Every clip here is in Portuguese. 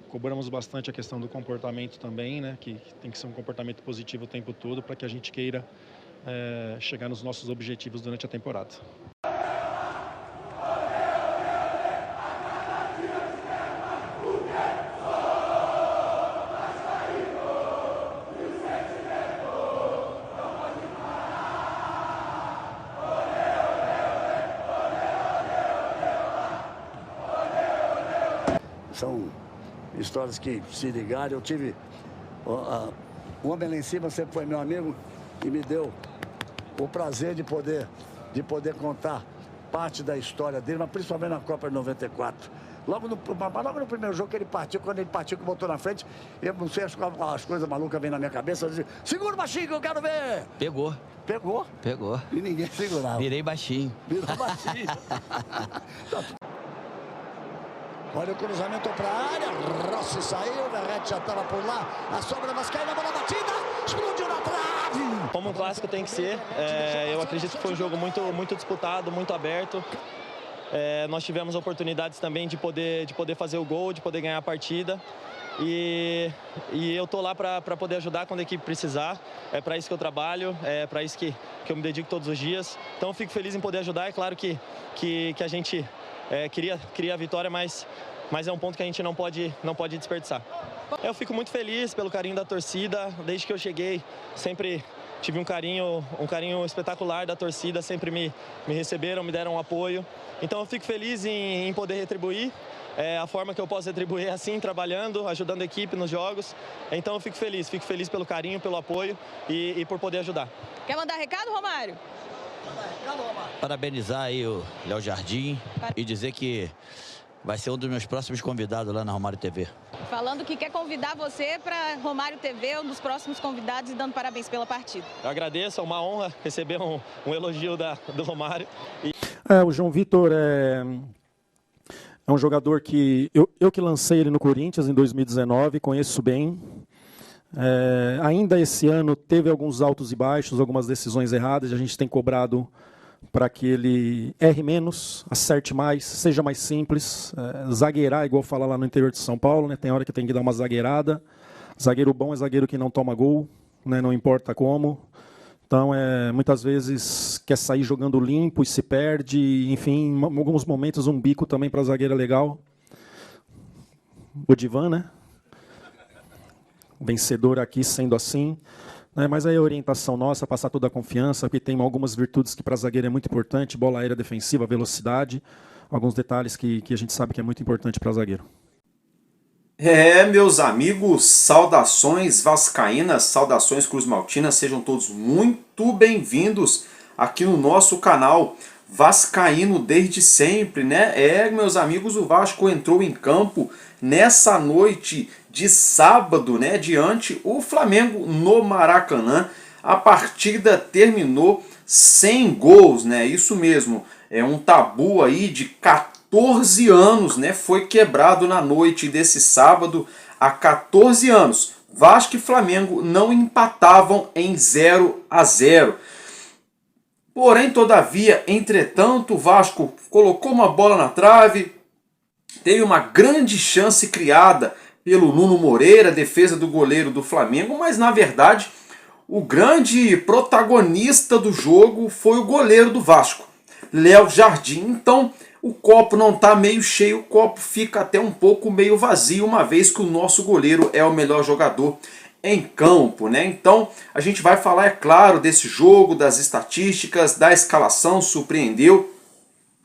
Cobramos bastante a questão do comportamento também, né? Que tem que ser um comportamento positivo o tempo todo para que a gente queira chegar nos nossos objetivos durante a temporada. São histórias que se ligaram. Eu tive... O homem lá em cima sempre foi meu amigo e me deu o prazer de poder contar parte da história dele, mas principalmente na Copa de 94. Logo no primeiro jogo que ele partiu, quando ele partiu que botou na frente, eu não sei, as coisas malucas vêm na minha cabeça, eu dizia, segura o baixinho que eu quero ver! Pegou. Pegou? Pegou. E ninguém segurava. Virei baixinho. Virou baixinho. Olha o cruzamento para a área, Rossi saiu, o Verratti já estava por lá, a sobra Mascarenhas, a bola batida, explodiu na trave. Como um clássico tem que ser, eu acredito que foi um jogo muito disputado, muito aberto. Nós tivemos oportunidades também de poder fazer o gol, de poder ganhar a partida. E eu estou lá para poder ajudar quando a equipe precisar. É para isso que eu trabalho, é para isso que eu me dedico todos os dias. Então eu fico feliz em poder ajudar. É claro que a gente queria a vitória, mas é um ponto que a gente não pode desperdiçar. Eu fico muito feliz pelo carinho da torcida. Desde que eu cheguei, sempre tive um carinho espetacular da torcida. Sempre me receberam, me deram um apoio. Então eu fico feliz em poder retribuir. A forma que eu posso retribuir é assim, trabalhando, ajudando a equipe nos jogos. Então eu fico feliz pelo carinho, pelo apoio e por poder ajudar. Quer mandar recado, Romário? Parabenizar aí o Léo Jardim e dizer que vai ser um dos meus próximos convidados lá na Romário TV. Falando que quer convidar você para Romário TV, um dos próximos convidados, e dando parabéns pela partida. Eu agradeço, é uma honra receber um elogio do Romário. O João Vitor é um jogador que eu que lancei ele no Corinthians em 2019, conheço bem. Ainda esse ano teve alguns altos e baixos, algumas decisões erradas. A gente tem cobrado para que ele erre menos, acerte mais, seja mais simples. Zagueirar, igual fala lá no interior de São Paulo, né? Tem hora que tem que dar uma zagueirada. Zagueiro bom é zagueiro que não toma gol, né? Não importa como. Então, muitas vezes quer sair jogando limpo e se perde. Enfim, em alguns momentos um bico também para zagueiro é legal. O Divan, né? Vencedor aqui, sendo assim. Mas aí a orientação nossa, passar toda a confiança, porque tem algumas virtudes que para zagueiro é muito importante, bola aérea defensiva, velocidade, alguns detalhes que a gente sabe que é muito importante para zagueiro. Meus amigos, saudações vascaínas, saudações cruzmaltinas, sejam todos muito bem-vindos aqui no nosso canal Vascaíno desde sempre, né? Meus amigos, o Vasco entrou em campo nessa noite de sábado, né, diante o Flamengo no Maracanã. A partida terminou sem gols, né? Isso mesmo, um tabu aí de 14 anos, né, foi quebrado na noite desse sábado. Há 14 anos, Vasco e Flamengo não empatavam em 0-0. Porém, todavia, entretanto, o Vasco colocou uma bola na trave, teve uma grande chance criada pelo Nuno Moreira, defesa do goleiro do Flamengo, mas na verdade o grande protagonista do jogo foi o goleiro do Vasco, Léo Jardim. Então o copo não está meio cheio, o copo fica até um pouco meio vazio, uma vez que o nosso goleiro é o melhor jogador em campo, né? Então a gente vai falar, é claro, desse jogo, das estatísticas, da escalação. Surpreendeu,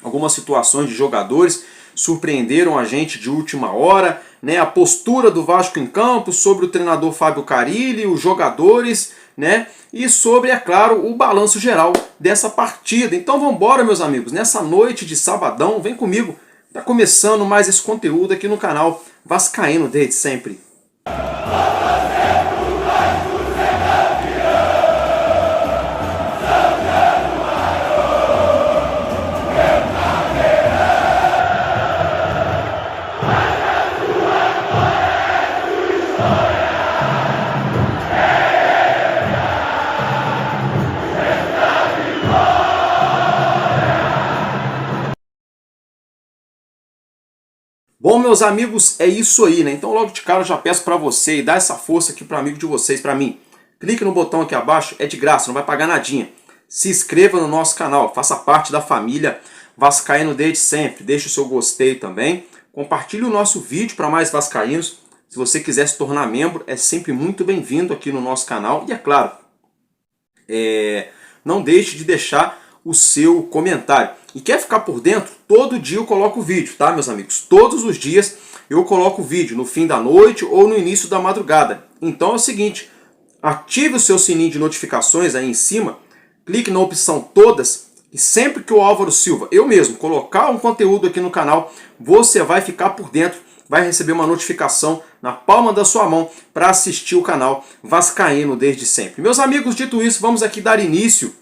algumas situações de jogadores surpreenderam a gente de última hora, né? A postura do Vasco em campo, sobre o treinador Fábio Carille, os jogadores, né? E sobre, é claro, o balanço geral dessa partida. Então vamos embora, meus amigos, nessa noite de sabadão, vem comigo, tá começando mais esse conteúdo aqui no canal Vascaíno desde sempre. Bom, meus amigos, é isso aí, né? Então logo de cara eu já peço para você e dá essa força aqui para amigo de vocês, para mim. Clique no botão aqui abaixo, é de graça, não vai pagar nadinha. Se inscreva no nosso canal, faça parte da família Vascaíno desde sempre. Deixe o seu gostei também. Compartilhe o nosso vídeo para mais vascaínos. Se você quiser se tornar membro, é sempre muito bem-vindo aqui no nosso canal. E é claro, não deixe de deixar o seu comentário. E quer ficar por dentro? Todo dia eu coloco vídeo, tá, meus amigos? Todos os dias eu coloco vídeo, no fim da noite ou no início da madrugada. Então é o seguinte, ative o seu sininho de notificações aí em cima, clique na opção todas, e sempre que o Álvaro Silva, eu mesmo, colocar um conteúdo aqui no canal, você vai ficar por dentro, vai receber uma notificação na palma da sua mão para assistir o canal Vascaíno desde sempre. Meus amigos, dito isso, vamos aqui dar início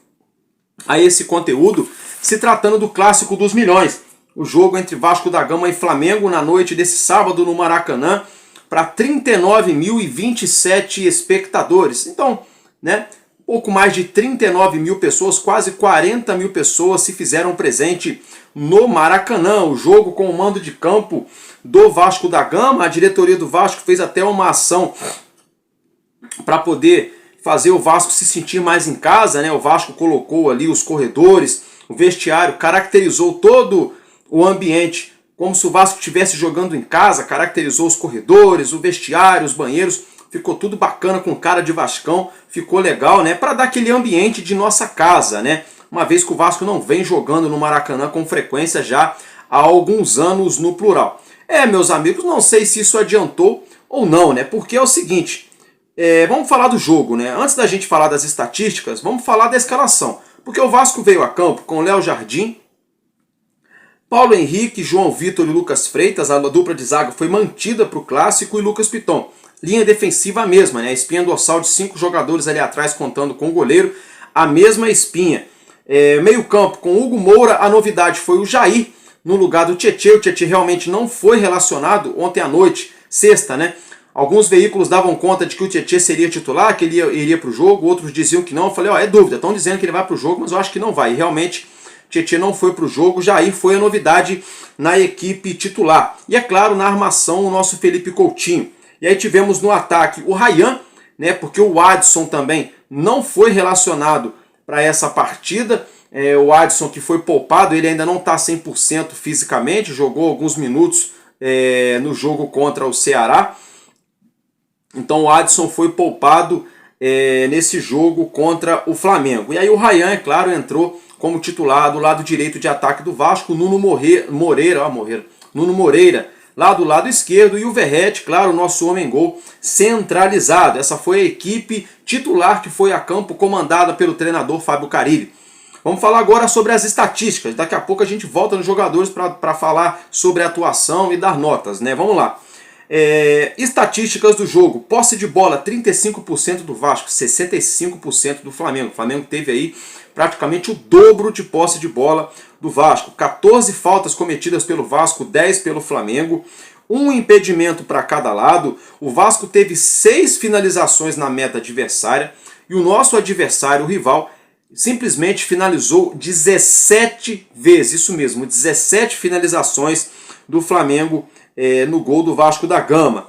a esse conteúdo, se tratando do Clássico dos Milhões, o jogo entre Vasco da Gama e Flamengo na noite desse sábado no Maracanã, para 39.027 espectadores. Então, né, pouco mais de 39 mil pessoas, quase 40 mil pessoas se fizeram presente no Maracanã. O jogo com o mando de campo do Vasco da Gama, a diretoria do Vasco fez até uma ação para poder fazer o Vasco se sentir mais em casa, né? O Vasco colocou ali os corredores, o vestiário, caracterizou todo o ambiente como se o Vasco estivesse jogando em casa, caracterizou os corredores, o vestiário, os banheiros, ficou tudo bacana com cara de Vascão, ficou legal, né? Para dar aquele ambiente de nossa casa, né? Uma vez que o Vasco não vem jogando no Maracanã com frequência já há alguns anos no plural. Meus amigos, não sei se isso adiantou ou não, né? Porque é o seguinte, vamos falar do jogo, né? Antes da gente falar das estatísticas, vamos falar da escalação. Porque o Vasco veio a campo com Léo Jardim, Paulo Henrique, João Vitor e Lucas Freitas. A dupla de zaga foi mantida para o Clássico, e Lucas Piton. Linha defensiva a mesma, né? Espinha dorsal de 5 jogadores ali atrás, contando com o goleiro, a mesma espinha. Meio campo com Hugo Moura, a novidade foi o Jair no lugar do Tietê. O Tietê realmente não foi relacionado ontem à noite, sexta, né? Alguns veículos davam conta de que o Tietê seria titular, que ele iria para o jogo, outros diziam que não. Eu falei, é dúvida, estão dizendo que ele vai para o jogo, mas eu acho que não vai. E realmente, Tietê não foi para o jogo, Jair foi a novidade na equipe titular. E é claro, na armação, o nosso Felipe Coutinho. E aí tivemos no ataque o Ryan, né, porque o Adson também não foi relacionado para essa partida. O Adson, que foi poupado, ele ainda não está 100% fisicamente, jogou alguns minutos no jogo contra o Ceará. Então o Adson foi poupado nesse jogo contra o Flamengo. E aí o Ryan, é claro, entrou como titular do lado direito de ataque do Vasco, Nuno Moreira, lá do lado esquerdo, e o Verrete, claro, o nosso homem-gol centralizado. Essa foi a equipe titular que foi a campo, comandada pelo treinador Fábio Carille. Vamos falar agora sobre as estatísticas. Daqui a pouco a gente volta nos jogadores para falar sobre a atuação e dar notas, né? Vamos lá. Estatísticas do jogo: posse de bola 35% do Vasco, 65% do Flamengo. O Flamengo teve aí praticamente o dobro de posse de bola do Vasco. 14 faltas cometidas pelo Vasco, 10 pelo Flamengo, um impedimento para cada lado. O Vasco teve 6 finalizações na meta adversária e o nosso adversário, o rival, simplesmente finalizou 17 vezes. Isso mesmo, 17 finalizações do Flamengo no gol do Vasco da Gama.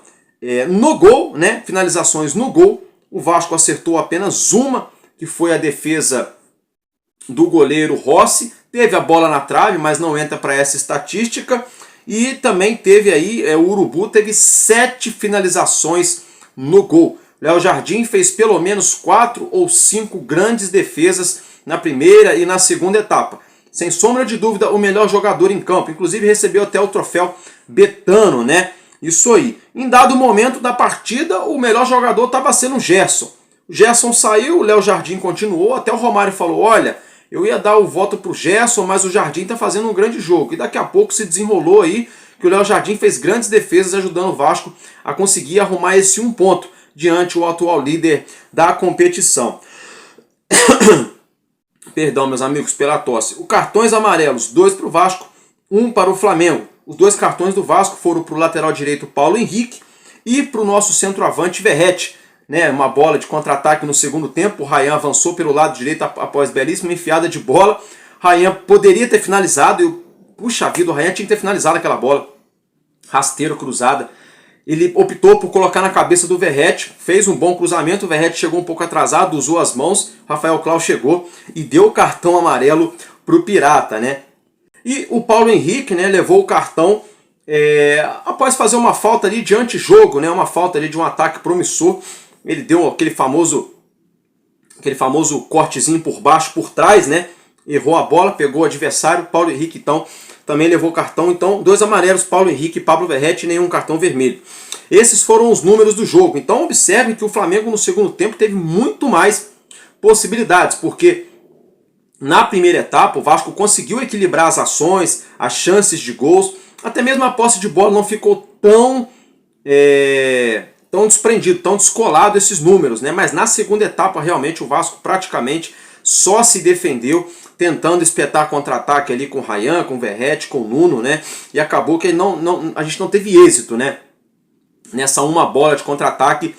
No gol, né, finalizações no gol, o Vasco acertou apenas uma, que foi a defesa do goleiro Rossi. Teve a bola na trave, mas não entra para essa estatística. E também teve aí, o Urubu teve 7 finalizações no gol. Léo Jardim fez pelo menos 4 ou 5 grandes defesas na primeira e na segunda etapa. Sem sombra de dúvida, o melhor jogador em campo. Inclusive recebeu até o troféu Betano, né? Isso aí. Em dado momento da partida, o melhor jogador estava sendo o Gerson. O Gerson saiu, o Léo Jardim continuou, até o Romário falou, olha, eu ia dar o voto para o Gerson, mas o Jardim está fazendo um grande jogo. E daqui a pouco se desenrolou aí que o Léo Jardim fez grandes defesas, ajudando o Vasco a conseguir arrumar esse 1 ponto diante o atual líder da competição. Perdão, meus amigos, pela tosse. Os cartões amarelos, 2 para o Vasco, 1 para o Flamengo. Os 2 cartões do Vasco foram para o lateral direito Paulo Henrique e para o nosso centroavante Verrete. Né, uma bola de contra-ataque no segundo tempo, o Ryan avançou pelo lado direito após belíssima enfiada de bola. Ryan poderia ter finalizado, puxa vida, o Ryan tinha que ter finalizado aquela bola. rasteiro, cruzada. Ele optou por colocar na cabeça do Verratti, fez um bom cruzamento, o Verratti chegou um pouco atrasado, usou as mãos, Rafael Claus chegou e deu o cartão amarelo para o Pirata, né? E o Paulo Henrique, né, levou o cartão após fazer uma falta ali de antijogo, né, uma falta ali de um ataque promissor. Ele deu aquele famoso cortezinho por baixo, por trás, né? Errou a bola, pegou o adversário. Paulo Henrique, então, também levou o cartão. Então, 2 amarelos, Paulo Henrique e Pablo Verratti, e nenhum cartão vermelho. Esses foram os números do jogo. Então, observem que o Flamengo no segundo tempo teve muito mais possibilidades, porque na primeira etapa o Vasco conseguiu equilibrar as ações, as chances de gols, até mesmo a posse de bola não ficou tão desprendido, tão descolado esses números, né? Mas na segunda etapa realmente o Vasco praticamente só se defendeu, tentando espetar contra-ataque ali com o Ryan, com o Verratti, com o Nuno, né? E acabou que a gente não teve êxito, né? Nessa uma bola de contra-ataque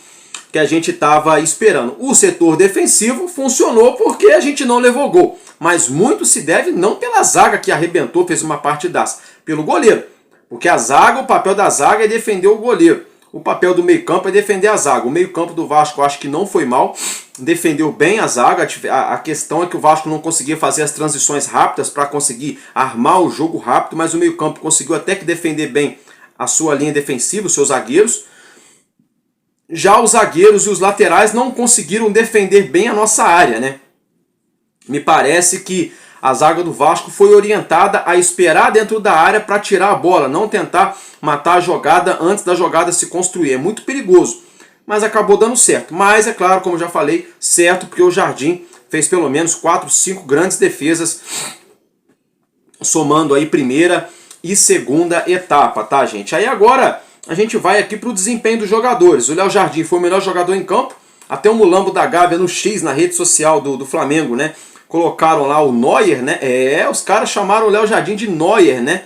que a gente estava esperando. O setor defensivo funcionou porque a gente não levou gol, mas muito se deve não pela zaga que arrebentou, fez uma partidaça, pelo goleiro, porque a zaga, o papel da zaga é defender o goleiro. O papel do meio-campo é defender a zaga. O meio-campo do Vasco eu acho que não foi mal, defendeu bem a zaga. A questão é que o Vasco não conseguia fazer as transições rápidas para conseguir armar o jogo rápido, mas o meio-campo conseguiu até que defender bem a sua linha defensiva, os seus zagueiros. Já os zagueiros e os laterais não conseguiram defender bem a nossa área, né? Me parece que a zaga do Vasco foi orientada a esperar dentro da área para tirar a bola, não tentar matar a jogada antes da jogada se construir. É muito perigoso, mas acabou dando certo. Mas é claro, como eu já falei, certo porque o Jardim fez pelo menos 4, 5 grandes defesas, somando aí primeira e segunda etapa, tá, gente? Aí agora a gente vai aqui para o desempenho dos jogadores. O Léo Jardim foi o melhor jogador em campo, até o Mulambo da Gávea no X, na rede social do Flamengo, né? Colocaram lá o Neuer, né? Os caras chamaram o Léo Jardim de Neuer, né?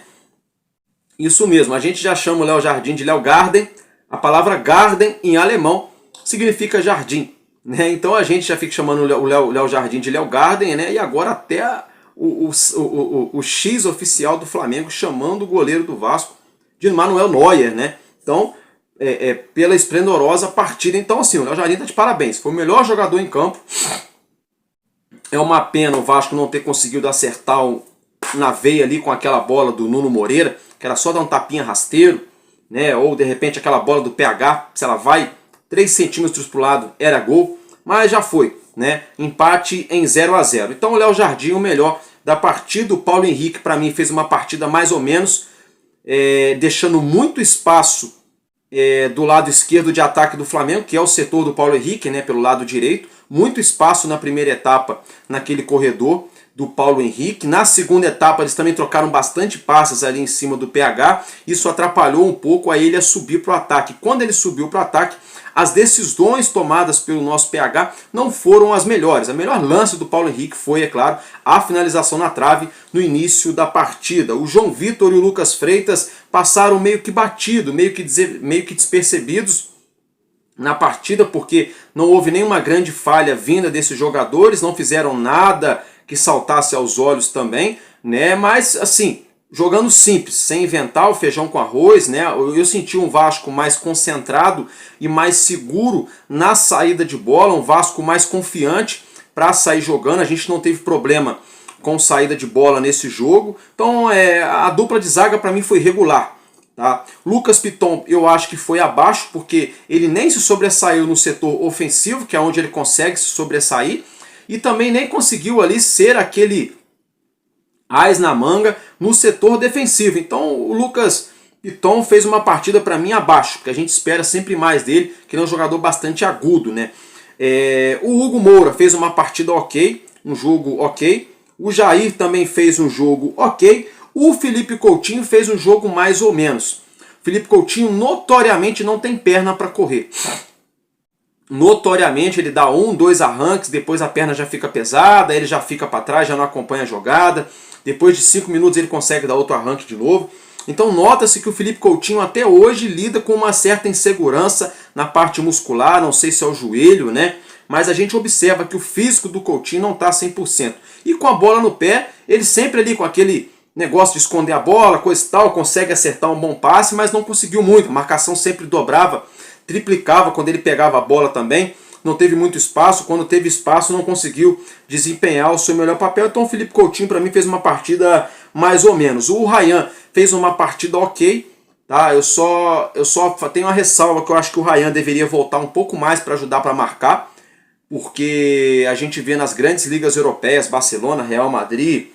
Isso mesmo, a gente já chama o Léo Jardim de Léo Garden. A palavra Garden em alemão significa jardim, né? Então a gente já fica chamando o Léo Jardim de Léo Garden, né? E agora até o X oficial do Flamengo chamando o goleiro do Vasco de Manuel Neuer, né? Então, pela esplendorosa partida. Então, assim, o Léo Jardim tá de parabéns. Foi o melhor jogador em campo. É uma pena o Vasco não ter conseguido acertar na veia ali com aquela bola do Nuno Moreira, que era só dar um tapinha rasteiro, né? Ou de repente aquela bola do PH, se ela vai 3 centímetros para o lado, era gol, mas já foi, né? Empate em 0-0. Então o Léo Jardim, o melhor da partida. O Paulo Henrique, para mim, fez uma partida mais ou menos, deixando muito espaço do lado esquerdo de ataque do Flamengo, que é o setor do Paulo Henrique, né? Pelo lado direito. Muito espaço na primeira etapa naquele corredor do Paulo Henrique. Na segunda etapa eles também trocaram bastante passes ali em cima do PH. Isso atrapalhou um pouco a ele a subir para o ataque. Quando ele subiu para o ataque, as decisões tomadas pelo nosso PH não foram as melhores. A melhor lance do Paulo Henrique foi, é claro, a finalização na trave no início da partida. O João Vitor e o Lucas Freitas passaram meio que batido, meio que despercebidos na partida, porque não houve nenhuma grande falha vinda desses jogadores, não fizeram nada que saltasse aos olhos também, né? Mas assim, jogando simples, sem inventar o feijão com arroz, né? Eu senti um Vasco mais concentrado e mais seguro na saída de bola, um Vasco mais confiante para sair jogando. A gente não teve problema com saída de bola nesse jogo. Então a dupla de zaga para mim foi regular. Tá? Lucas Piton eu acho que foi abaixo, porque ele nem se sobressaiu no setor ofensivo, que é onde ele consegue se sobressair, e também nem conseguiu ali ser aquele ás na manga no setor defensivo. Então o Lucas Piton fez uma partida para mim abaixo, porque a gente espera sempre mais dele, que ele é um jogador bastante agudo, né? O Hugo Moura fez uma partida ok, um jogo ok. O Jair também fez um jogo ok. O Felipe Coutinho fez um jogo mais ou menos. Felipe Coutinho notoriamente não tem perna para correr. Notoriamente ele dá 1, 2 arranques, depois a perna já fica pesada, ele já fica para trás, já não acompanha a jogada. Depois de 5 minutos ele consegue dar outro arranque de novo. Então nota-se que o Felipe Coutinho até hoje lida com uma certa insegurança na parte muscular, não sei se é o joelho, né? Mas a gente observa que o físico do Coutinho não está 100%. E com a bola no pé, ele sempre ali com aquele negócio de esconder a bola, coisa e tal, consegue acertar um bom passe, mas não conseguiu muito. A marcação sempre dobrava, triplicava quando ele pegava a bola também. Não teve muito espaço, quando teve espaço não conseguiu desempenhar o seu melhor papel. Então o Felipe Coutinho para mim fez uma partida mais ou menos. O Ryan fez uma partida ok, tá? Eu só tenho uma ressalva que eu acho que o Ryan deveria voltar um pouco mais para ajudar para marcar, porque a gente vê nas grandes ligas europeias, Barcelona, Real Madrid,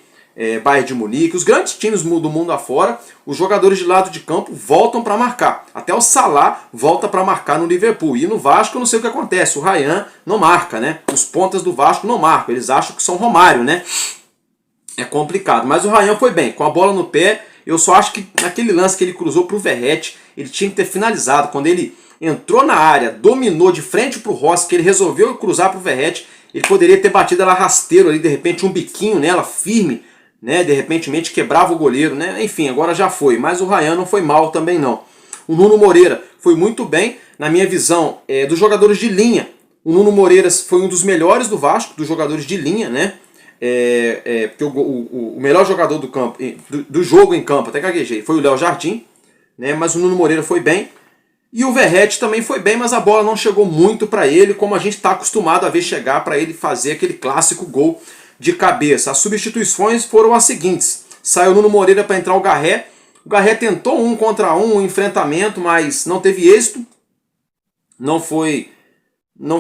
Bayern de Munique, os grandes times do mundo afora, os jogadores de lado de campo voltam para marcar. Até o Salah volta para marcar no Liverpool. E no Vasco eu não sei o que acontece, o Ryan não marca, né? Os pontas do Vasco não marcam, eles acham que são Romário, né? É complicado, mas o Ryan foi bem, com a bola no pé. Eu só acho que naquele lance que ele cruzou para o Verratti, ele tinha que ter finalizado. Quando ele entrou na área, dominou de frente para o Rossi, que ele resolveu cruzar para o Verratti, ele poderia ter batido ela rasteiro ali, de repente um biquinho nela, firme, né, de repente quebrava o goleiro, né? Enfim, agora já foi, mas o Ryan não foi mal também não. O Nuno Moreira foi muito bem, na minha visão, dos jogadores de linha. O Nuno Moreira foi um dos melhores do Vasco, dos jogadores de linha, né? Porque o melhor jogador do campo, do jogo em campo, até gaguejei, foi o Léo Jardim, né? Mas o Nuno Moreira foi bem. E o Verratti também foi bem, mas a bola não chegou muito para ele, como a gente está acostumado a ver chegar para ele fazer aquele clássico gol de cabeça. As substituições foram as seguintes. Saiu o Nuno Moreira para entrar o Garré. O Garré tentou 1 contra 1, um enfrentamento, mas não teve êxito. Não foi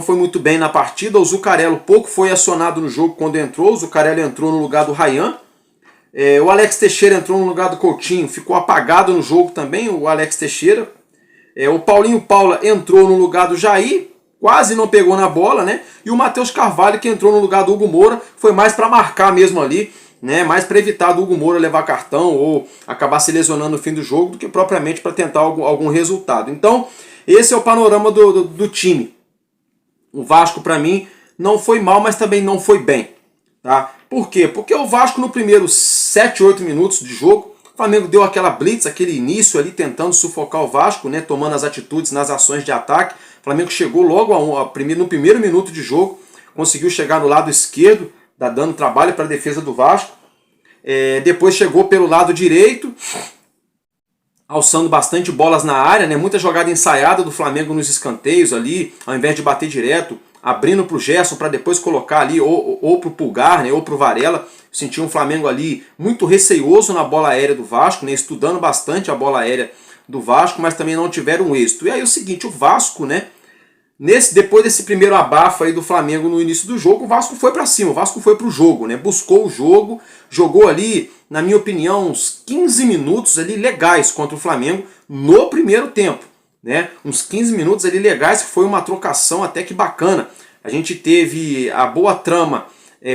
muito bem na partida. O Zuccarello pouco foi acionado no jogo quando entrou. O Zuccarello entrou no lugar do Ryan. O Alex Teixeira entrou no lugar do Coutinho. Ficou apagado no jogo também, o Alex Teixeira. O Paulinho Paula entrou no lugar do Jair. Quase não pegou na bola, né? E o Matheus Carvalho, que entrou no lugar do Hugo Moura, foi mais para marcar mesmo ali, né? Mais para evitar do Hugo Moura levar cartão ou acabar se lesionando no fim do jogo do que propriamente para tentar algum resultado. Então, esse é o panorama do time. O Vasco, para mim, não foi mal, mas também não foi bem. Tá? Por quê? Porque o Vasco, no primeiro 7, 8 minutos de jogo, o Flamengo deu aquela blitz, aquele início ali tentando sufocar o Vasco, né? Tomando as atitudes nas ações de ataque. O Flamengo chegou logo no primeiro minuto de jogo, conseguiu chegar no lado esquerdo, dando trabalho para a defesa do Vasco. Depois chegou pelo lado direito, alçando bastante bolas na área, né? Muita jogada ensaiada do Flamengo nos escanteios ali, ao invés de bater direto, abrindo para o Gerson para depois colocar ali ou para o Pulgar, né? Ou para o Varela. Senti um Flamengo ali muito receioso na bola aérea do Vasco, né? Estudando bastante a bola aérea do Vasco, mas também não tiveram êxito. E aí o seguinte, o Vasco, né? Depois desse primeiro abafo aí do Flamengo no início do jogo, o Vasco foi para cima, o Vasco foi para o jogo, né? Buscou o jogo, jogou ali, na minha opinião, uns 15 minutos ali legais contra o Flamengo no primeiro tempo, né? Uns 15 minutos ali legais, que foi uma trocação até que bacana. A gente teve a boa trama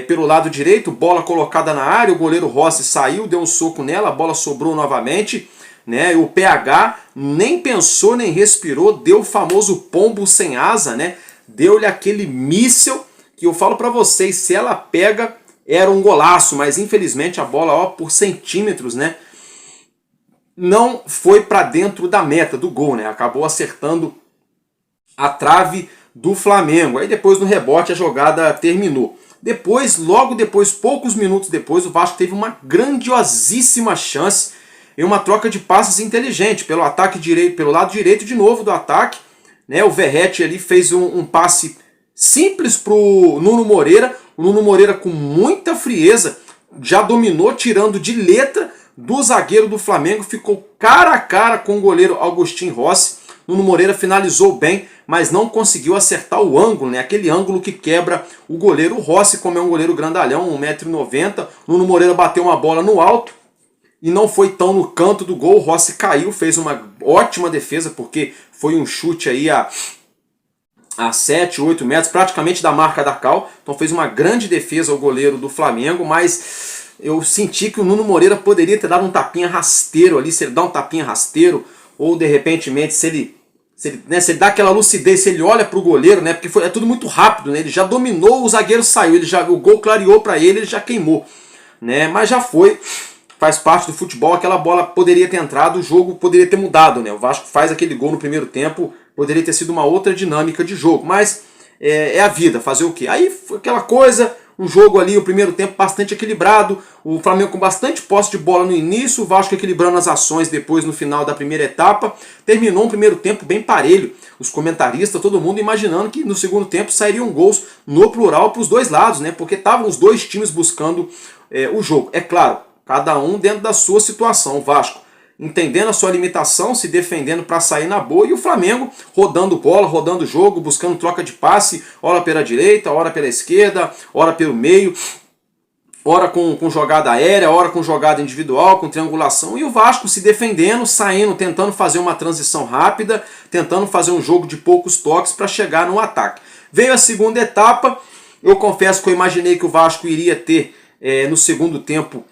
pelo lado direito, bola colocada na área, o goleiro Rossi saiu, deu um soco nela, a bola sobrou novamente, né? O PH nem pensou, nem respirou, deu o famoso pombo sem asa, né? Deu-lhe aquele míssel que eu falo para vocês, se ela pega, era um golaço, mas infelizmente a bola, por centímetros, né? Não foi para dentro da meta do gol, né? Acabou acertando a trave do Flamengo. Aí depois no rebote a jogada terminou. Logo depois, poucos minutos depois, o Vasco teve uma grandiosíssima chance em uma troca de passes inteligente pelo lado direito de novo do ataque, né? O Verratti ali fez um passe simples para o Nuno Moreira. O Nuno Moreira, com muita frieza, já dominou, tirando de letra do zagueiro do Flamengo, ficou cara a cara com o goleiro Agustin Rossi. Nuno Moreira finalizou bem, mas não conseguiu acertar o ângulo, né? Aquele ângulo que quebra o goleiro. O Rossi, como é um goleiro grandalhão, 1,90 m, Nuno Moreira bateu uma bola no alto e não foi tão no canto do gol. O Rossi caiu, fez uma ótima defesa, porque foi um chute aí a 7, 8 metros, praticamente da marca da Cal. Então fez uma grande defesa o goleiro do Flamengo, mas eu senti que o Nuno Moreira poderia ter dado um tapinha rasteiro ali, se ele dá um tapinha rasteiro, ou de repente se ele dá aquela lucidez, se ele olha para o goleiro, né? Porque é tudo muito rápido, né? Ele já dominou, o zagueiro saiu, o gol clareou para ele já queimou, né? Mas já foi, faz parte do futebol, aquela bola poderia ter entrado, o jogo poderia ter mudado, né? O Vasco faz aquele gol no primeiro tempo, poderia ter sido uma outra dinâmica de jogo, mas é a vida, fazer o quê? Aí foi aquela coisa, Um jogo ali, o primeiro tempo bastante equilibrado, o Flamengo com bastante posse de bola no início, o Vasco equilibrando as ações depois no final da primeira etapa. Terminou um primeiro tempo bem parelho. Os comentaristas, todo mundo imaginando que no segundo tempo sairiam gols no plural para os dois lados, né? Porque estavam os dois times buscando o jogo. É claro, cada um dentro da sua situação. O Vasco entendendo a sua limitação, se defendendo para sair na boa, e o Flamengo rodando bola, rodando jogo, buscando troca de passe, ora pela direita, ora pela esquerda, ora pelo meio, ora com jogada aérea, ora com jogada individual, com triangulação, e o Vasco se defendendo, saindo, tentando fazer uma transição rápida, tentando fazer um jogo de poucos toques para chegar no ataque. Veio a segunda etapa, eu confesso que eu imaginei que o Vasco iria ter no segundo tempo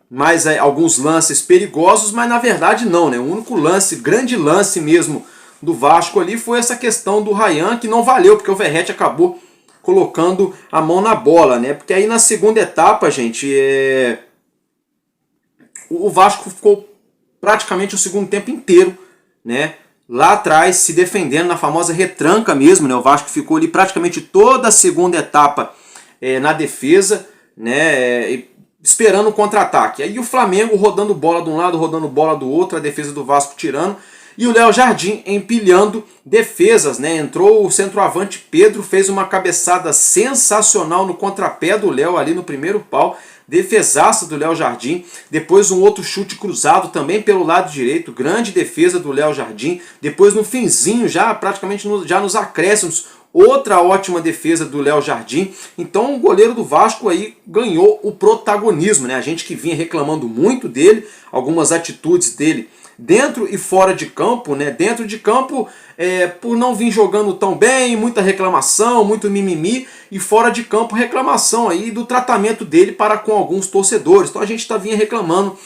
mais alguns lances perigosos, mas na verdade não, né? O único lance, grande lance mesmo do Vasco ali foi essa questão do Ryan, que não valeu, porque o Verratti acabou colocando a mão na bola, né? Porque aí na segunda etapa, gente, o Vasco ficou praticamente o segundo tempo inteiro, né? Lá atrás, se defendendo na famosa retranca mesmo, né? O Vasco ficou ali praticamente toda a segunda etapa na defesa, né? Esperando o contra-ataque. Aí o Flamengo rodando bola de um lado, rodando bola do outro, a defesa do Vasco tirando, e o Léo Jardim empilhando defesas, né? Entrou o centroavante Pedro, fez uma cabeçada sensacional no contrapé do Léo ali no primeiro pau, defesaça do Léo Jardim, depois um outro chute cruzado também pelo lado direito, grande defesa do Léo Jardim, depois no finzinho, já praticamente já nos acréscimos, outra ótima defesa do Léo Jardim. Então o goleiro do Vasco aí ganhou o protagonismo, né? A gente que vinha reclamando muito dele, algumas atitudes dele dentro e fora de campo, né? Dentro de campo, por não vir jogando tão bem, muita reclamação, muito mimimi, e fora de campo reclamação aí do tratamento dele para com alguns torcedores. Então a gente vinha reclamando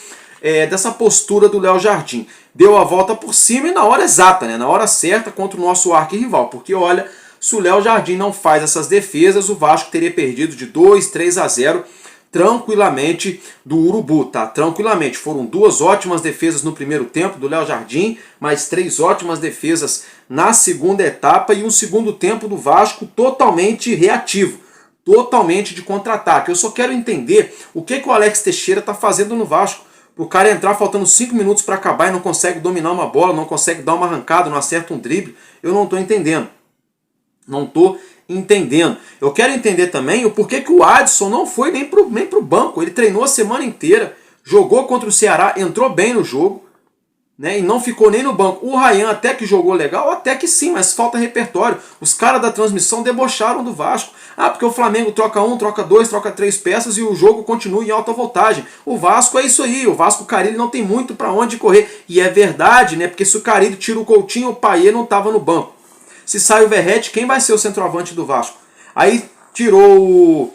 dessa postura do Léo Jardim. Deu a volta por cima e na hora exata, né? Na hora certa contra o nosso arquirrival, porque olha, se o Léo Jardim não faz essas defesas, o Vasco teria perdido de 2-3-0 tranquilamente do Urubu, tá? Tranquilamente. Foram duas ótimas defesas no primeiro tempo do Léo Jardim, mais 3 ótimas defesas na segunda etapa e um segundo tempo do Vasco totalmente reativo, totalmente de contra-ataque. Eu só quero entender o que o Alex Teixeira está fazendo no Vasco. O cara entrar faltando 5 minutos para acabar e não consegue dominar uma bola, não consegue dar uma arrancada, não acerta um drible, eu não estou entendendo. Não estou entendendo. Eu quero entender também o porquê que o Adson não foi nem pro banco. Ele treinou a semana inteira, jogou contra o Ceará, entrou bem no jogo, né, e não ficou nem no banco. O Ryan até que jogou legal, até que sim, mas falta repertório. Os caras da transmissão debocharam do Vasco. Ah, porque o Flamengo troca 1, troca 2, troca 3 peças e o jogo continua em alta voltagem. O Vasco é isso aí, o Vasco, o Carille não tem muito para onde correr. E é verdade, né, porque se o Carille tira o Coutinho, o Payet não estava no banco. Se sai o Verratti, quem vai ser o centroavante do Vasco? Aí tirou o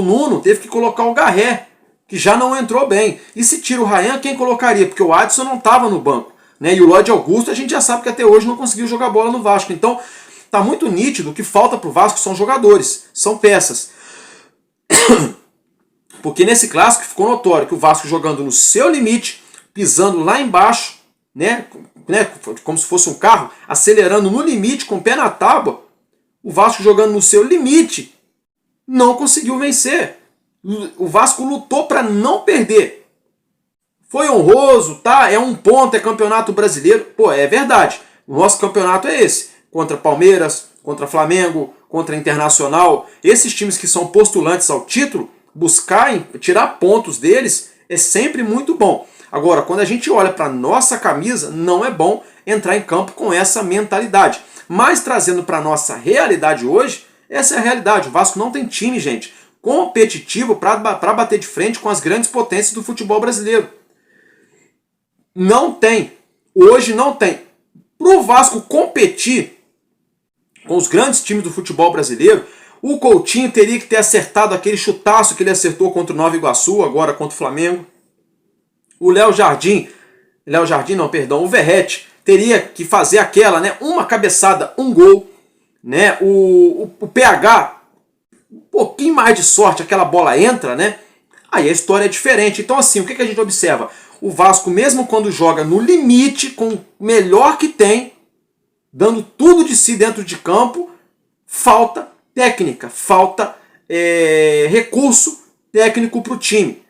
Nuno, teve que colocar o Garré, que já não entrou bem. E se tira o Ryan, quem colocaria? Porque o Adson não estava no banco, né? E o Lloyd Augusto, a gente já sabe que até hoje não conseguiu jogar bola no Vasco. Então, tá muito nítido, o que falta para o Vasco são jogadores, são peças. Porque nesse clássico ficou notório que o Vasco jogando no seu limite, pisando lá embaixo, né, como se fosse um carro, acelerando no limite, com o pé na tábua, o Vasco jogando no seu limite, não conseguiu vencer. O Vasco lutou para não perder. Foi honroso, tá? É um ponto, é campeonato brasileiro. Pô, é verdade. O nosso campeonato é esse. Contra Palmeiras, contra Flamengo, contra Internacional. Esses times que são postulantes ao título, buscar tirar pontos deles é sempre muito bom. Agora, quando a gente olha para a nossa camisa, não é bom entrar em campo com essa mentalidade. Mas trazendo para a nossa realidade hoje, essa é a realidade. O Vasco não tem time, gente, competitivo para bater de frente com as grandes potências do futebol brasileiro. Não tem. Hoje não tem. Para o Vasco competir com os grandes times do futebol brasileiro, o Coutinho teria que ter acertado aquele chutaço que ele acertou contra o Nova Iguaçu, agora contra o Flamengo. O o Verratti teria que fazer aquela, né, uma cabeçada, um gol, né, o PH, um pouquinho mais de sorte, aquela bola entra, né, aí a história é diferente. Então assim, o que a gente observa? O Vasco, mesmo quando joga no limite, com o melhor que tem, dando tudo de si dentro de campo, falta técnica, falta recurso técnico para o time,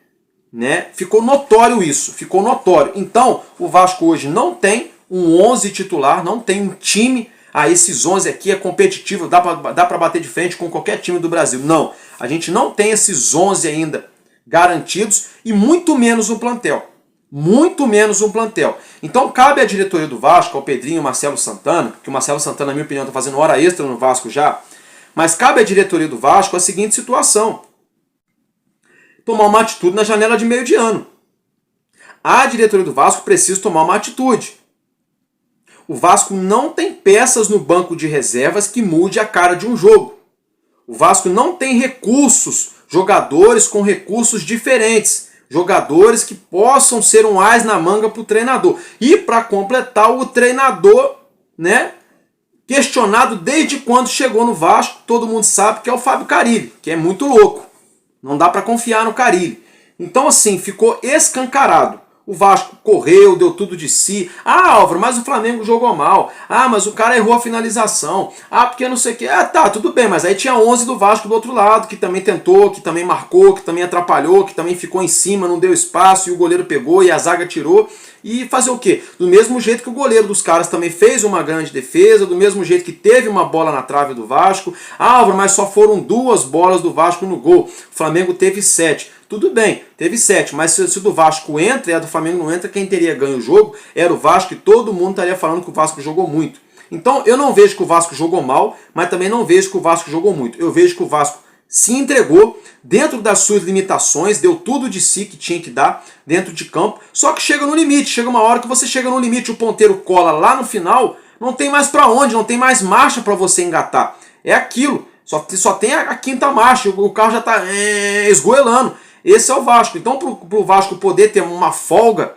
né? Ficou notório isso, ficou notório. Então, o Vasco hoje não tem um 11 titular, não tem um time, esses 11 aqui é competitivo, dá para bater de frente com qualquer time do Brasil. Não, a gente não tem esses 11 ainda garantidos e muito menos um plantel. Muito menos um plantel. Então cabe à diretoria do Vasco, ao Pedrinho, ao Marcelo Santana, que o Marcelo Santana, na minha opinião, está fazendo hora extra no Vasco já, mas cabe à diretoria do Vasco a seguinte situação: tomar uma atitude na janela de meio de ano. A diretoria do Vasco precisa tomar uma atitude. O Vasco não tem peças no banco de reservas que mude a cara de um jogo. O Vasco não tem recursos, jogadores com recursos diferentes, jogadores que possam ser um ás na manga para o treinador. E para completar, o treinador, né, questionado desde quando chegou no Vasco, todo mundo sabe que é o Fábio Carille, que é muito louco. Não dá para confiar no Carille. Então assim, ficou escancarado. O Vasco correu, deu tudo de si. Álvaro, mas o Flamengo jogou mal. Mas o cara errou a finalização. Porque não sei o que. Tá, tudo bem, mas aí tinha 11 do Vasco do outro lado, que também tentou, que também marcou, que também atrapalhou, que também ficou em cima, não deu espaço, e o goleiro pegou, e a zaga tirou. E fazer o quê? Do mesmo jeito que o goleiro dos caras também fez uma grande defesa, do mesmo jeito que teve uma bola na trave do Vasco. Álvaro, mas só foram 2 bolas do Vasco no gol. O Flamengo teve 7. Tudo bem, teve 7, mas se o do Vasco entra e a do Flamengo não entra, quem teria ganho o jogo era o Vasco, e todo mundo estaria falando que o Vasco jogou muito. Então eu não vejo que o Vasco jogou mal, mas também não vejo que o Vasco jogou muito. Eu vejo que o Vasco se entregou dentro das suas limitações, deu tudo de si que tinha que dar dentro de campo, só que chega no limite, chega uma hora que você chega no limite, o ponteiro cola lá no final, não tem mais para onde, não tem mais marcha para você engatar. É aquilo, só tem a quinta marcha, o carro já está esgoelando. Esse é o Vasco. Então, para o Vasco poder ter uma folga,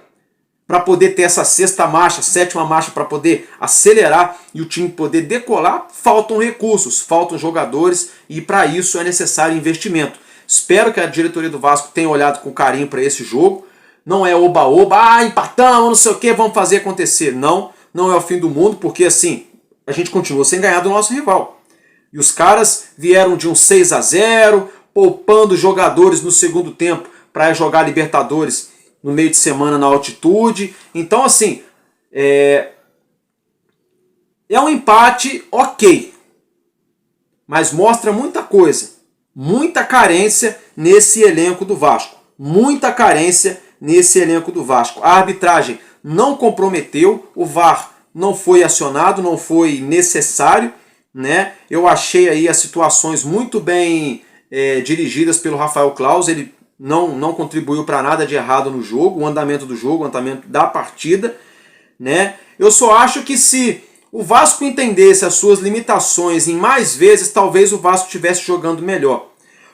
para poder ter essa 6ª marcha, 7ª marcha, para poder acelerar e o time poder decolar, faltam recursos, faltam jogadores, e para isso é necessário investimento. Espero que a diretoria do Vasco tenha olhado com carinho para esse jogo. Não é oba-oba, empatamos, não sei o que, vamos fazer acontecer. Não é o fim do mundo, porque assim, a gente continua sem ganhar do nosso rival. E os caras vieram de um 6-0, poupando jogadores no segundo tempo para jogar Libertadores no meio de semana na altitude. Então assim, é um empate ok, mas mostra muita coisa, muita carência nesse elenco do Vasco, muita carência nesse elenco do Vasco. A arbitragem não comprometeu, o VAR não foi acionado, não foi necessário, né? Eu achei aí as situações muito bem dirigidas pelo Rafael Claus. Ele não contribuiu para nada de errado no jogo, o andamento do jogo, o andamento da partida, né? Eu só acho que se o Vasco entendesse as suas limitações em mais vezes, talvez o Vasco estivesse jogando melhor.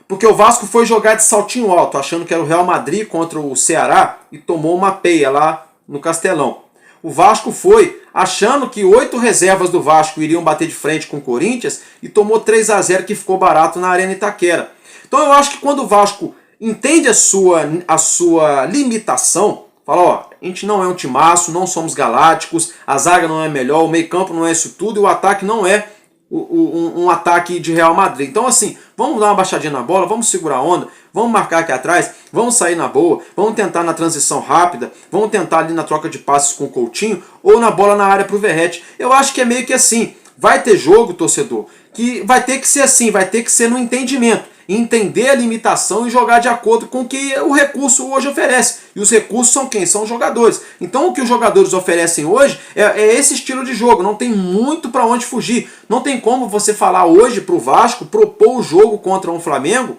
Porque o Vasco foi jogar de saltinho alto, achando que era o Real Madrid contra o Ceará, e tomou uma peia lá no Castelão. O Vasco foi achando que 8 reservas do Vasco iriam bater de frente com o Corinthians e tomou 3-0, que ficou barato na Arena Itaquera. Então eu acho que quando o Vasco entende a sua limitação, fala, a gente não é um timaço, não somos galácticos, a zaga não é melhor, o meio campo não é isso tudo, e o ataque não é um ataque de Real Madrid. Então assim, vamos dar uma baixadinha na bola, vamos segurar a onda, vamos marcar aqui atrás, vamos sair na boa, vamos tentar na transição rápida, vamos tentar ali na troca de passes com o Coutinho, ou na bola na área pro Verratti. Eu acho que é meio que assim, vai ter jogo, torcedor, que vai ter que ser assim, vai ter que ser no entendimento, entender a limitação e jogar de acordo com o que o recurso hoje oferece. E os recursos são quem? São os jogadores. Então o que os jogadores oferecem hoje é esse estilo de jogo, não tem muito para onde fugir. Não tem como você falar hoje para o Vasco propor o jogo contra um Flamengo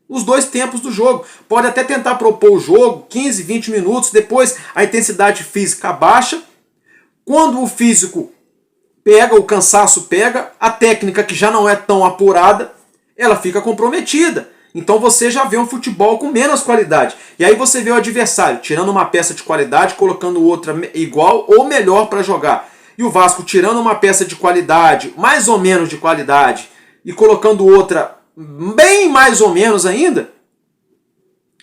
os 2 tempos do jogo. Pode até tentar propor o jogo 15, 20 minutos, depois a intensidade física baixa. Quando o físico pega, o cansaço pega, a técnica que já não é tão apurada, ela fica comprometida. Então você já vê um futebol com menos qualidade. E aí você vê o adversário tirando uma peça de qualidade, colocando outra igual ou melhor para jogar. E o Vasco tirando uma peça de qualidade, mais ou menos de qualidade, e colocando outra bem mais ou menos ainda,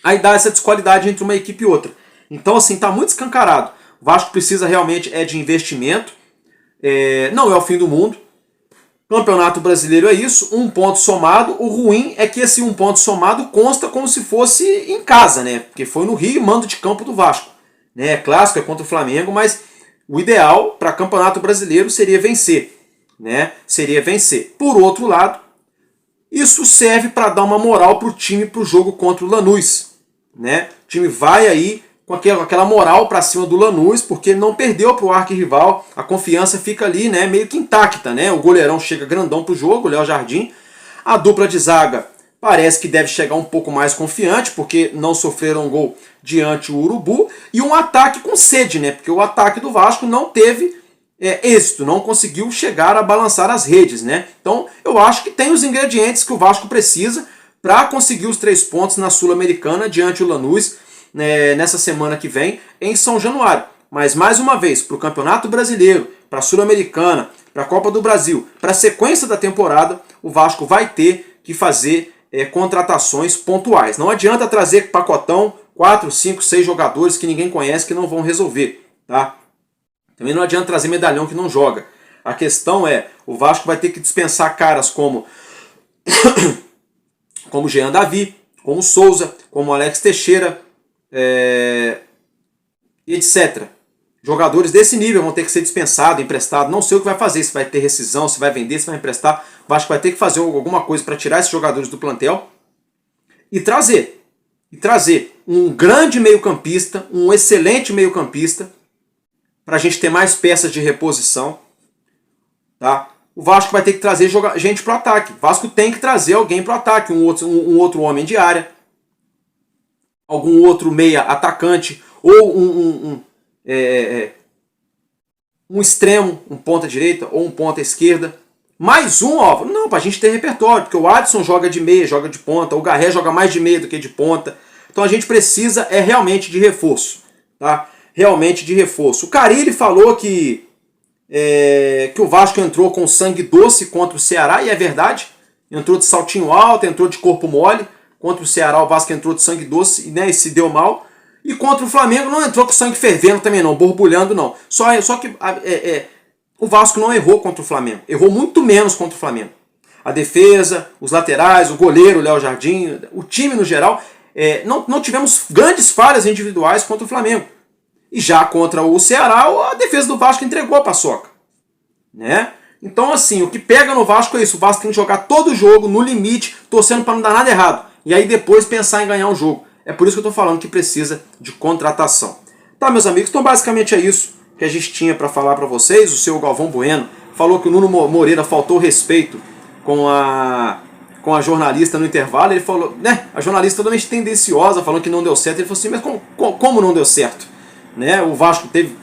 aí dá essa desqualidade entre uma equipe e outra. Então assim, está muito escancarado. O Vasco precisa realmente de investimento. Não é o fim do mundo. Campeonato Brasileiro é isso, 1 ponto somado. O ruim é que esse 1 ponto somado consta como se fosse em casa, né? Porque foi no Rio, mando de campo do Vasco. Né? É clássico, é contra o Flamengo, mas o ideal para Campeonato Brasileiro seria vencer. Né? Seria vencer. Por outro lado, isso serve para dar uma moral para o time para o jogo contra o Lanús. Né? O time vai aí com aquela moral para cima do Lanús, porque ele não perdeu para o arquirrival, a confiança fica ali, né, meio que intacta. Né? O goleirão chega grandão para o jogo, o Léo Jardim. A dupla de zaga parece que deve chegar um pouco mais confiante, porque não sofreram gol diante o Urubu. E um ataque com sede, né? Porque o ataque do Vasco não teve êxito, não conseguiu chegar a balançar as redes. Né? Então eu acho que tem os ingredientes que o Vasco precisa para conseguir os 3 pontos na Sul-Americana diante o Lanús, nessa semana que vem em São Januário. Mas mais uma vez, para o Campeonato Brasileiro, para a Sul-Americana, para a Copa do Brasil, para a sequência da temporada, o Vasco vai ter que fazer contratações pontuais. Não adianta trazer pacotão, 4, 5, 6 jogadores que ninguém conhece que não vão resolver. Tá? Também não adianta trazer medalhão que não joga. A questão é, o Vasco vai ter que dispensar caras como Jean Davi, como Souza, como Alex Teixeira, etc. Jogadores desse nível vão ter que ser dispensados, emprestados. Não sei o que vai fazer, se vai ter rescisão, se vai vender, se vai emprestar. O Vasco vai ter que fazer alguma coisa para tirar esses jogadores do plantel e trazer um grande meio-campista, um excelente meio-campista, para a gente ter mais peças de reposição. Tá? O Vasco vai ter que trazer gente para o ataque. O Vasco tem que trazer alguém para o ataque, um outro homem de área, algum outro meia atacante, ou um extremo, um ponta direita ou um ponta esquerda. Mais um, não, pra gente ter repertório, porque o Adson joga de meia, joga de ponta, o Garré joga mais de meia do que de ponta. Então a gente precisa realmente de reforço, tá? Realmente de reforço. O Carille falou que o Vasco entrou com sangue doce contra o Ceará, e é verdade. Entrou de saltinho alto, entrou de corpo mole. Contra o Ceará o Vasco entrou de sangue doce, né, e se deu mal. E contra o Flamengo não entrou com sangue fervendo também não, borbulhando não. Só que o Vasco não errou contra o Flamengo. Errou muito menos contra o Flamengo. A defesa, os laterais, o goleiro, o Léo Jardim, o time no geral, não tivemos grandes falhas individuais contra o Flamengo. E já contra o Ceará, a defesa do Vasco entregou a paçoca. Né? Então assim, o que pega no Vasco é isso. O Vasco tem que jogar todo o jogo no limite, torcendo para não dar nada errado. E aí depois pensar em ganhar um jogo. É por isso que eu estou falando que precisa de contratação. Tá, meus amigos? Então basicamente é isso que a gente tinha para falar para vocês. O seu Galvão Bueno falou que o Nuno Moreira faltou respeito com a jornalista no intervalo. Ele falou, né? A jornalista totalmente tendenciosa, falando que não deu certo. Ele falou assim, mas como não deu certo? Né? O Vasco teve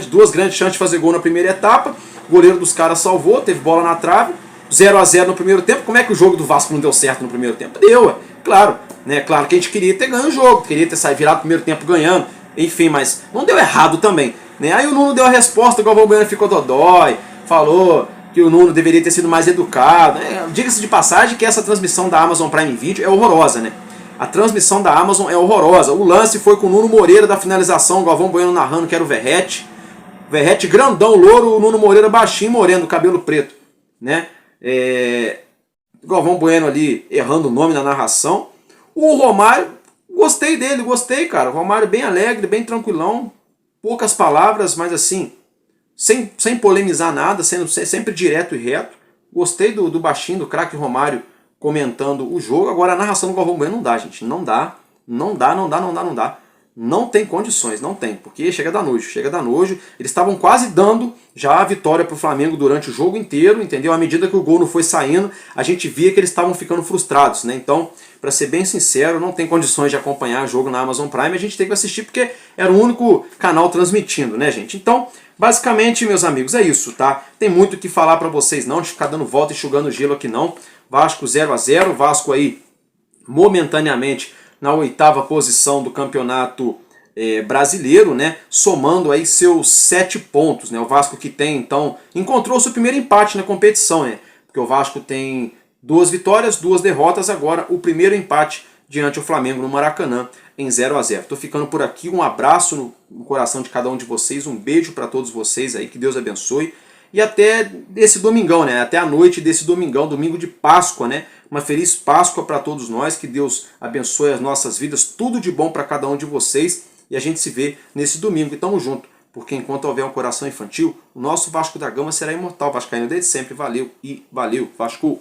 duas grandes chances de fazer gol na primeira etapa. O goleiro dos caras salvou, teve bola na trave. 0-0 no primeiro tempo. Como é que o jogo do Vasco não deu certo no primeiro tempo? Deu, claro. Né? Claro que a gente queria ter ganho o jogo, queria ter virado o primeiro tempo ganhando. Enfim, mas não deu errado também. Né? Aí o Nuno deu a resposta, o Galvão Bueno ficou dodói, falou que o Nuno deveria ter sido mais educado. Diga-se de passagem que essa transmissão da Amazon Prime Video é horrorosa, né? A transmissão da Amazon é horrorosa. O lance foi com o Nuno Moreira da finalização, o Galvão Bueno narrando que era o Verrete. Verrete grandão, louro, o Nuno Moreira baixinho, moreno, cabelo preto. Né? O Galvão Bueno ali errando o nome na narração. O Romário, gostei dele, cara. O Romário bem alegre, bem tranquilão. Poucas palavras, mas assim, sem polemizar nada, sendo sempre direto e reto. Gostei do baixinho, do craque Romário comentando o jogo. Agora a narração do Galvão Bueno não dá, gente. Não dá. Não tem condições, não tem. Porque chega da nojo. Eles estavam quase dando já a vitória para o Flamengo durante o jogo inteiro, entendeu? À medida que o gol não foi saindo, a gente via que eles estavam ficando frustrados, né? Então, para ser bem sincero, não tem condições de acompanhar o jogo na Amazon Prime. A gente tem que assistir porque era o único canal transmitindo, né, gente? Então, basicamente, meus amigos, é isso, tá? Tem muito o que falar para vocês não, de ficar dando volta e enxugando gelo aqui não. Vasco 0-0, Vasco aí momentaneamente na 8ª posição do campeonato brasileiro, né? Somando aí seus 7 pontos, né? O Vasco que tem, então, encontrou seu primeiro empate na competição, né? Porque o Vasco tem 2 vitórias, 2 derrotas, agora o primeiro empate diante do Flamengo no Maracanã em 0-0. Tô ficando por aqui, um abraço no coração de cada um de vocês, um beijo para todos vocês aí, que Deus abençoe. e até esse domingão, né? Até a noite desse domingão, domingo de Páscoa, né? Uma feliz Páscoa para todos nós, que Deus abençoe as nossas vidas, tudo de bom para cada um de vocês, e a gente se vê nesse domingo. E tamo junto, porque enquanto houver um coração infantil, o nosso Vasco da Gama será imortal. Vascaíno desde sempre, valeu e valeu, Vasco!